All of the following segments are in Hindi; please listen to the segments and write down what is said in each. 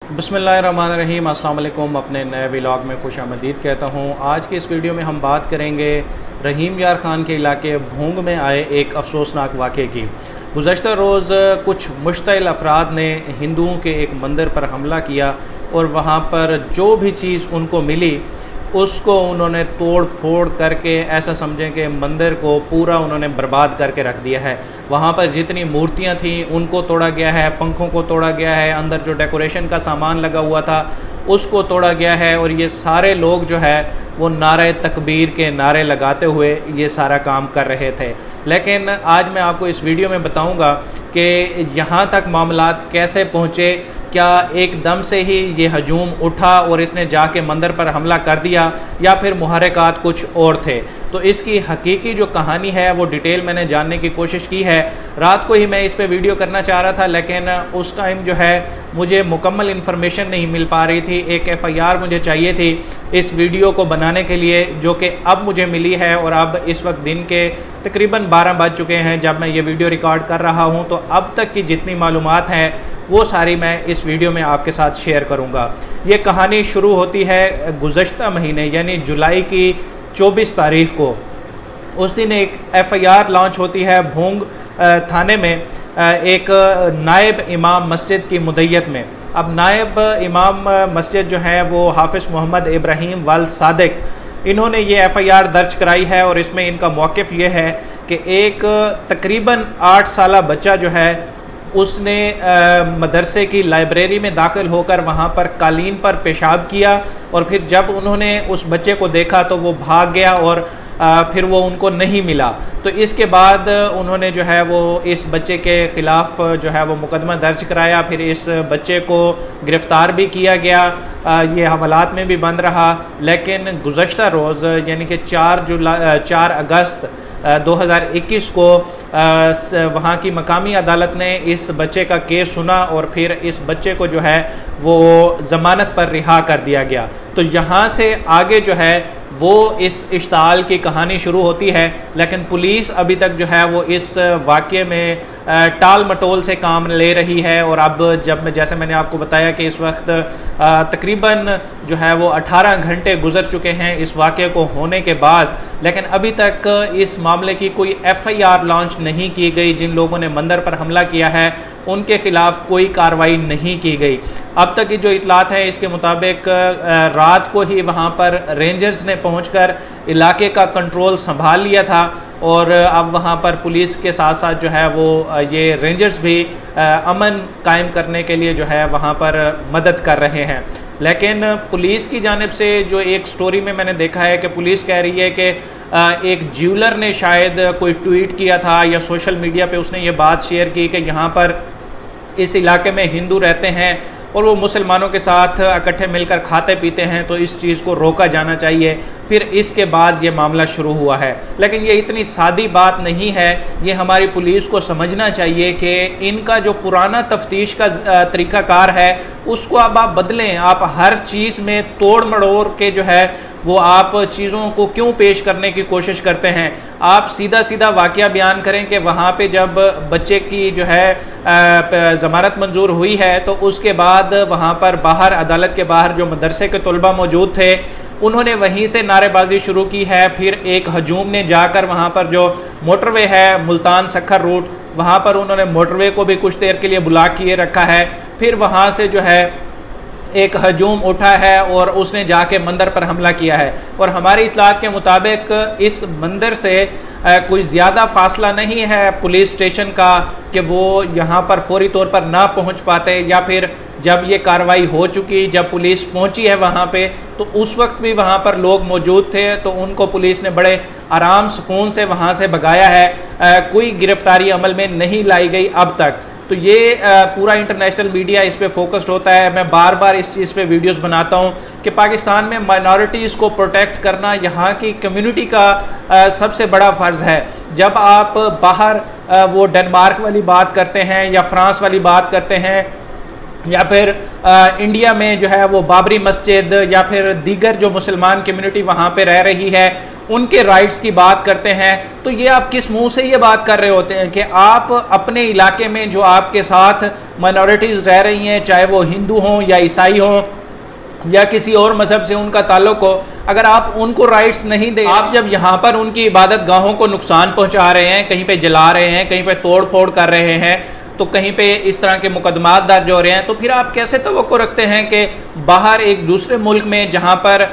बिस्मिल्लाहिर्रहमानिर्रहीम, अस्सलाम वालेकुम। अपने नए व्लॉग में खुश आमदीद कहता हूँ। आज की इस वीडियो में हम बात करेंगे रहीम यार ख़ान के इलाके भूंग में आए एक अफसोसनाक वाक़े की। गुज़श्ता रोज़ कुछ मुश्तइल अफराद ने हिंदुओं के एक मंदिर पर हमला किया और वहाँ पर जो भी चीज़ उनको मिली उसको उन्होंने तोड़ फोड़ करके ऐसा समझें कि मंदिर को पूरा उन्होंने बर्बाद करके रख दिया है। वहाँ पर जितनी मूर्तियाँ थीं उनको तोड़ा गया है, पंखों को तोड़ा गया है, अंदर जो डेकोरेशन का सामान लगा हुआ था उसको तोड़ा गया है। और ये सारे लोग जो है वो नारे तकबीर के नारे लगाते हुए ये सारा काम कर रहे थे। लेकिन आज मैं आपको इस वीडियो में बताऊंगा कि यहाँ तक मामलात कैसे पहुँचे। क्या एकदम से ही ये हजूम उठा और इसने जाके मंदिर पर हमला कर दिया या फिर मुहर्रिकात कुछ और थे। तो इसकी हकीकी जो कहानी है वो डिटेल मैंने जानने की कोशिश की है। रात को ही मैं इस पे वीडियो करना चाह रहा था, लेकिन उस टाइम जो है मुझे मुकम्मल इन्फॉर्मेशन नहीं मिल पा रही थी। एक FIR मुझे चाहिए थी इस वीडियो को बनाने के लिए, जो कि अब मुझे मिली है। और अब इस वक्त दिन के तकरीबन 12 बज चुके हैं जब मैं ये वीडियो रिकॉर्ड कर रहा हूँ। तो अब तक की जितनी मालूमात हैं वो सारी मैं इस वीडियो में आपके साथ शेयर करूंगा। ये कहानी शुरू होती है गुज़श्ता महीने यानी जुलाई की 24 तारीख को। उस दिन एक FIR लॉन्च होती है भूंग थाने में एक नायब इमाम मस्जिद की मुद्दत में। अब नायब इमाम मस्जिद जो है वो हाफिज़ मोहम्मद इब्राहिम वाल सादिक, इन्होंने ये FIR दर्ज कराई है। और इसमें इनका मौक़िफ़ ये है कि एक तकरीबन 8 साला बच्चा जो है उसने मदरसे की लाइब्रेरी में दाखिल होकर वहाँ पर कालीन पर पेशाब किया और फिर जब उन्होंने उस बच्चे को देखा तो वो भाग गया और फिर वो उनको नहीं मिला। तो इसके बाद उन्होंने जो है वो इस बच्चे के ख़िलाफ़ जो है वो मुकदमा दर्ज कराया। फिर इस बच्चे को गिरफ़्तार भी किया गया, ये हवालात में भी बंद रहा। लेकिन गुज़श्ता रोज़ यानी कि 4 अगस्त 2021 को वहाँ की मकामी अदालत ने इस बच्चे का केस सुना और फिर इस बच्चे को जो है वो ज़मानत पर रिहा कर दिया गया। तो यहाँ से आगे जो है वो इस इश्ताल की कहानी शुरू होती है। लेकिन पुलिस अभी तक जो है वो इस वाक़े में टाल मटोल से काम ले रही है। और अब जैसे मैंने आपको बताया कि इस वक्त तकरीबन जो है वो 18 घंटे गुजर चुके हैं इस वाक़े को होने के बाद, लेकिन अभी तक इस मामले की कोई FIR लॉन्च नहीं की गई। जिन लोगों ने मंदिर पर हमला किया है उनके खिलाफ कोई कार्रवाई नहीं की गई। अब तक की जो इतलात है इसके मुताबिक रात को ही वहाँ पर रेंजर्स ने पहुंचकर इलाके का कंट्रोल संभाल लिया था और अब वहाँ पर पुलिस के साथ साथ जो है वो ये रेंजर्स भी अमन कायम करने के लिए जो है वहाँ पर मदद कर रहे हैं। लेकिन पुलिस की जानिब से जो एक स्टोरी में मैंने देखा है कि पुलिस कह रही है कि एक ज्वेलर ने शायद कोई ट्वीट किया था या सोशल मीडिया पे उसने ये बात शेयर की कि यहाँ पर इस इलाके में हिंदू रहते हैं और वो मुसलमानों के साथ इकट्ठे मिलकर खाते पीते हैं, तो इस चीज़ को रोका जाना चाहिए। फिर इसके बाद ये मामला शुरू हुआ है। लेकिन ये इतनी सादी बात नहीं है। ये हमारी पुलिस को समझना चाहिए कि इनका जो पुराना तफ्तीश का तरीक़ाकार है उसको अब आप बदलें। आप हर चीज़ में तोड़ मड़ोड़ के जो है वो आप चीज़ों को क्यों पेश करने की कोशिश करते हैं। आप सीधा सीधा वाक़या बयान करें कि वहाँ पे जब बच्चे की जो है ज़मानत मंजूर हुई है तो उसके बाद वहाँ पर बाहर अदालत के बाहर जो मदरसे के तलबा मौजूद थे उन्होंने वहीं से नारेबाजी शुरू की है। फिर एक हजूम ने जाकर वहाँ पर जो मोटरवे है मुल्तान सक्खर रूट, वहाँ पर उन्होंने मोटरवे को भी कुछ देर के लिए ब्लॉक किए रखा है। फिर वहाँ से जो है एक हजूम उठा है और उसने जाके मंदिर पर हमला किया है। और हमारी इतलात के मुताबिक इस मंदिर से कोई ज़्यादा फासला नहीं है पुलिस स्टेशन का कि वो यहाँ पर फौरी तौर पर ना पहुँच पाते, या फिर जब ये कार्रवाई हो चुकी, जब पुलिस पहुँची है वहाँ पे तो उस वक्त भी वहाँ पर लोग मौजूद थे तो उनको पुलिस ने बड़े आराम सुकून से वहाँ से भगाया है। कोई गिरफ्तारी अमल में नहीं लाई गई अब तक। तो ये पूरा इंटरनेशनल मीडिया इस पे फोकस्ड होता है। मैं बार बार इस चीज़ पे वीडियोस बनाता हूँ कि पाकिस्तान में माइनॉरिटीज़ को प्रोटेक्ट करना यहाँ की कम्युनिटी का सबसे बड़ा फ़र्ज़ है। जब आप बाहर वो डेनमार्क वाली बात करते हैं या फ्रांस वाली बात करते हैं या फिर इंडिया में जो है वो बाबरी मस्जिद या फिर दीगर जो मुसलमान कम्युनिटी वहाँ पे रह रही है उनके राइट्स की बात करते हैं, तो ये आप किस मुंह से ये बात कर रहे होते हैं कि आप अपने इलाके में जो आपके साथ माइनॉरिटीज़ रह रही हैं, चाहे वो हिंदू हों या ईसाई हों या किसी और मज़हब से उनका ताल्लुक हो, अगर आप उनको राइट्स नहीं दे, आप जब यहाँ पर उनकी इबादत गाहों को नुकसान पहुँचा रहे हैं, कहीं पे जला रहे हैं, कहीं पे तोड़ फोड़ कर रहे हैं, तो कहीं पे इस तरह के मुकदमात दर्ज हो रहे हैं, तो फिर आप कैसे तवक्को रखते हैं कि बाहर एक दूसरे मुल्क में जहाँ पर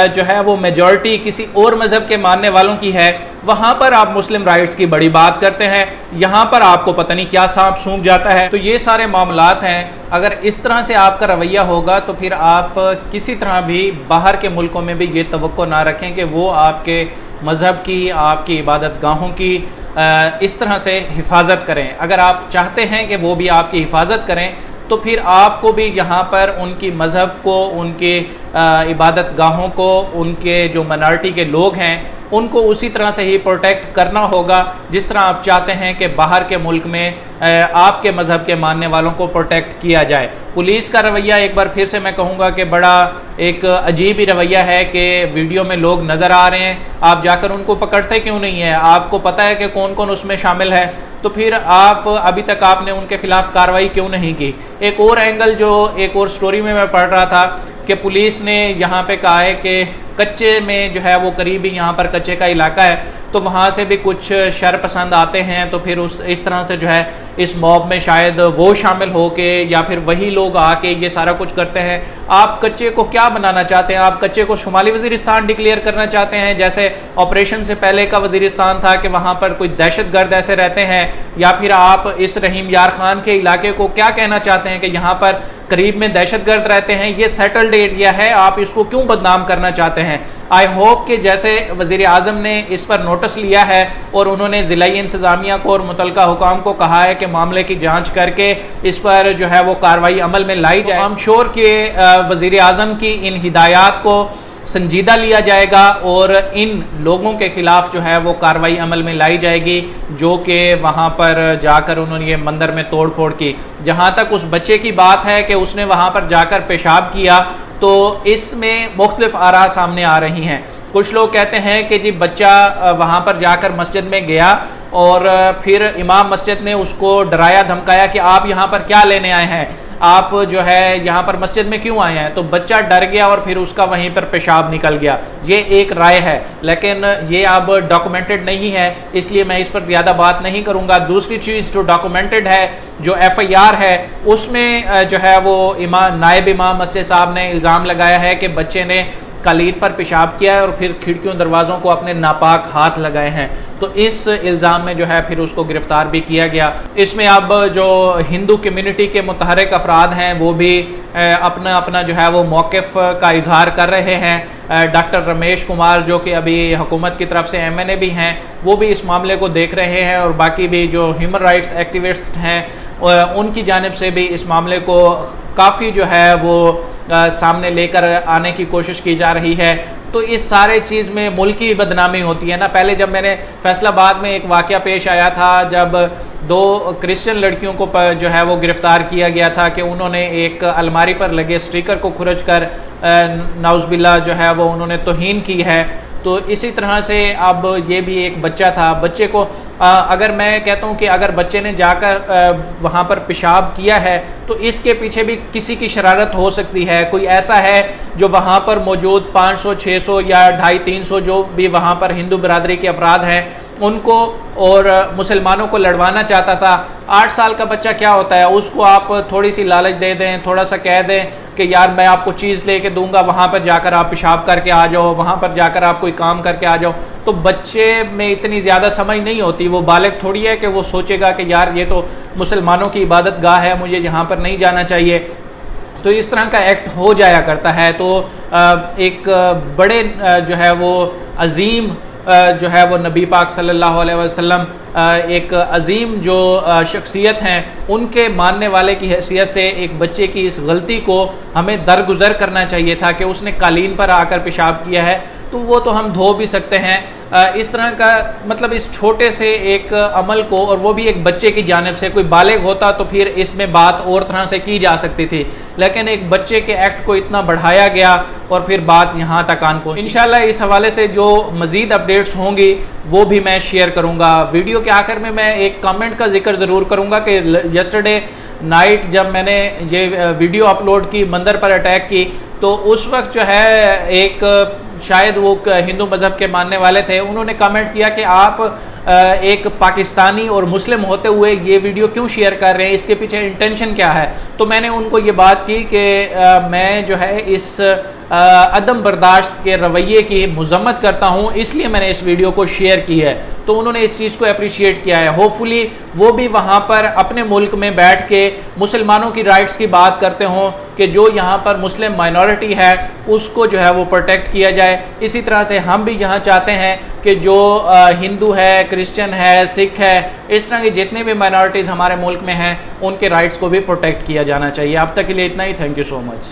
जो है वो मेजॉरिटी किसी और मज़हब के मानने वालों की है, वहाँ पर आप मुस्लिम राइट्स की बड़ी बात करते हैं, यहाँ पर आपको पता नहीं क्या सांप सूंघ जाता है। तो ये सारे मामलात हैं, अगर इस तरह से आपका रवैया होगा तो फिर आप किसी तरह भी बाहर के मुल्कों में भी ये तवक्को ना रखें कि वो आपके मज़हब की, आपकी इबादत गाहों की इस तरह से हिफाजत करें। अगर आप चाहते हैं कि वो भी आपकी हिफाजत करें तो फिर आपको भी यहाँ पर उनकी मज़हब को, उनके इबादत गाहों को, उनके जो माइनॉरिटी के लोग हैं उनको उसी तरह से ही प्रोटेक्ट करना होगा जिस तरह आप चाहते हैं कि बाहर के मुल्क में आपके मज़हब के मानने वालों को प्रोटेक्ट किया जाए। पुलिस का रवैया एक बार फिर से मैं कहूँगा कि बड़ा एक अजीब ही रवैया है कि वीडियो में लोग नज़र आ रहे हैं, आप जाकर उनको पकड़ते क्यों नहीं है? आपको पता है कि कौन कौन उसमें शामिल है, तो फिर आप अभी तक आपने उनके खिलाफ कार्रवाई क्यों नहीं की? एक और एंगल जो एक और स्टोरी में मैं पढ़ रहा था कि पुलिस ने यहाँ पे कहा है कि कच्चे में जो है वो करीबी यहाँ पर कच्चे का इलाका है, तो वहाँ से भी कुछ शर पसंद आते हैं, तो फिर इस तरह से जो है इस मॉब में शायद वो शामिल हो के या फिर वही लोग आके ये सारा कुछ करते हैं। आप कच्चे को क्या बनाना चाहते हैं? आप कच्चे को शुमाली वज़ीरिस्तान डिक्लेयर करना चाहते हैं, जैसे ऑपरेशन से पहले का वज़ीरिस्तान था कि वहाँ पर कोई दहशतगर्द ऐसे रहते हैं, या फिर आप इस रहीम यार खान के इलाके को क्या कहना चाहते हैं कि यहाँ पर करीब में दहशतगर्द रहते हैं, ये सेटल्ड एरिया है, आप इसको क्यों बदनाम करना चाहते हैं? आई होप कि जैसे वज़ीर आज़म ने इस पर नोटिस लिया है और उन्होंने ज़िलाई इंतज़ामिया को और मुतल्लिका हुकाम को कहा है कि मामले की जांच करके इस पर जो है वो कार्रवाई अमल में लाई जाए। हम श्योर कि वज़ीर आज़म की इन हिदायत को संजीदा लिया जाएगा और इन लोगों के खिलाफ जो है वो कार्रवाई अमल में लाई जाएगी जो कि वहाँ पर जाकर उन्होंने ये मंदिर में तोड़ फोड़ की। जहाँ तक उस बच्चे की बात है कि उसने वहाँ पर जाकर पेशाब किया, तो इसमें मुख्तलिफ आरा सामने आ रही हैं। कुछ लोग कहते हैं कि जी बच्चा वहाँ पर जाकर मस्जिद में गया और फिर इमाम मस्जिद ने उसको डराया धमकाया कि आप यहाँ पर क्या लेने आए हैं, आप जो है यहाँ पर मस्जिद में क्यों आए हैं? तो बच्चा डर गया और फिर उसका वहीं पर पेशाब निकल गया। ये एक राय है, लेकिन ये अब डॉक्यूमेंटेड नहीं है, इसलिए मैं इस पर ज़्यादा बात नहीं करूँगा। दूसरी चीज़ जो डॉक्यूमेंटेड है, जो FIR है, उसमें जो है वो नायब इमाम मस्जिद साहब ने इल्ज़ाम लगाया है कि बच्चे ने कालीन पर पेशाब किया है और फिर खिड़कियों दरवाज़ों को अपने नापाक हाथ लगाए हैं। तो इस इल्ज़ाम में जो है फिर उसको गिरफ्तार भी किया गया। इसमें अब जो हिंदू कम्युनिटी के मुतहरिक अफराद हैं वो भी अपना अपना जो है वो मौक़िफ़ का इजहार कर रहे हैं। डॉक्टर रमेश कुमार जो कि अभी हुकूमत की तरफ से MNA भी हैं, वो भी इस मामले को देख रहे हैं और बाकी भी जो ह्यूमन राइट्स एक्टिविस्ट हैं उनकी जानिब से भी इस मामले को काफ़ी जो है वो सामने लेकर आने की कोशिश की जा रही है। तो इस सारे चीज़ में मुल्क की बदनामी होती है ना। पहले जब मैंने फैसलाबाद में एक वाक़या पेश आया था जब 2 क्रिश्चियन लड़कियों को जो है वो गिरफ़्तार किया गया था कि उन्होंने एक अलमारी पर लगे स्टिकर को खुरच कर नाउज़बिल्ला जो है वो उन्होंने तौहीन की है। तो इसी तरह से अब ये भी एक बच्चा था, बच्चे को अगर मैं कहता हूँ कि अगर बच्चे ने जाकर वहाँ पर पेशाब किया है तो इसके पीछे भी किसी की शरारत हो सकती है। कोई ऐसा है जो वहाँ पर मौजूद 500, 600 या 250-300 जो भी वहाँ पर हिंदू बरादरी के अफराद हैं उनको और मुसलमानों को लड़वाना चाहता था। 8 साल का बच्चा क्या होता है, उसको आप थोड़ी सी लालच दे दें, थोड़ा सा कह दें कि यार मैं आपको चीज़ लेके दूंगा, वहाँ पर जाकर आप पेशाब करके आ जाओ, वहाँ पर जाकर आप कोई काम करके आ जाओ, तो बच्चे में इतनी ज़्यादा समझ नहीं होती। वो बालिग थोड़ी है कि वो सोचेगा कि यार ये तो मुसलमानों की इबादत गाह है, मुझे यहाँ पर नहीं जाना चाहिए। तो इस तरह का एक्ट हो जाया करता है। तो एक बड़े जो है वो अजीम जो है वो नबी पाक सल्लल्लाहु अलैहि वसल्लम एक अजीम जो शख्सियत हैं उनके मानने वाले की हैसियत से एक बच्चे की इस गलती को हमें दरगुजर करना चाहिए था कि उसने कालीन पर आकर पेशाब किया है तो वो तो हम धो भी सकते हैं। इस तरह का मतलब इस छोटे से एक अमल को, और वो भी एक बच्चे की जानिब से, कोई बालिग होता तो फिर इसमें बात और तरह से की जा सकती थी, लेकिन एक बच्चे के एक्ट को इतना बढ़ाया गया और फिर बात यहाँ तक आन पहुंची। इंशाल्लाह इस हवाले से जो मज़ीद अपडेट्स होंगी वो भी मैं शेयर करूँगा। वीडियो के आखिर में मैं एक कमेंट का जिक्र ज़रूर करूँगा कि यस्टरडे नाइट जब मैंने ये वीडियो अपलोड की, मंदिर पर अटैक की, तो उस वक्त जो है एक शायद वो हिंदू मज़हब के मानने वाले थे, उन्होंने कमेंट किया कि आप एक पाकिस्तानी और मुस्लिम होते हुए ये वीडियो क्यों शेयर कर रहे हैं, इसके पीछे इंटेंशन क्या है। तो मैंने उनको ये बात की कि मैं जो है इस अदम बर्दाश्त के रवैये की मजम्मत करता हूँ, इसलिए मैंने इस वीडियो को शेयर की है। तो उन्होंने इस चीज़ को अप्रिशिएट किया है। होपफुली वो भी वहाँ पर अपने मुल्क में बैठ के मुसलमानों की राइट्स की बात करते हों कि जो यहाँ पर मुस्लिम माइनॉरिटी है उसको जो है वो प्रोटेक्ट किया जाए। इसी तरह से हम भी यहाँ चाहते हैं कि जो हिंदू है, क्रिश्चियन है, सिख है, इस तरह के जितने भी माइनॉरिटीज़ हमारे मुल्क में हैं उनके राइट्स को भी प्रोटेक्ट किया जाना चाहिए। अब तक के लिए इतना ही। Thank you so much.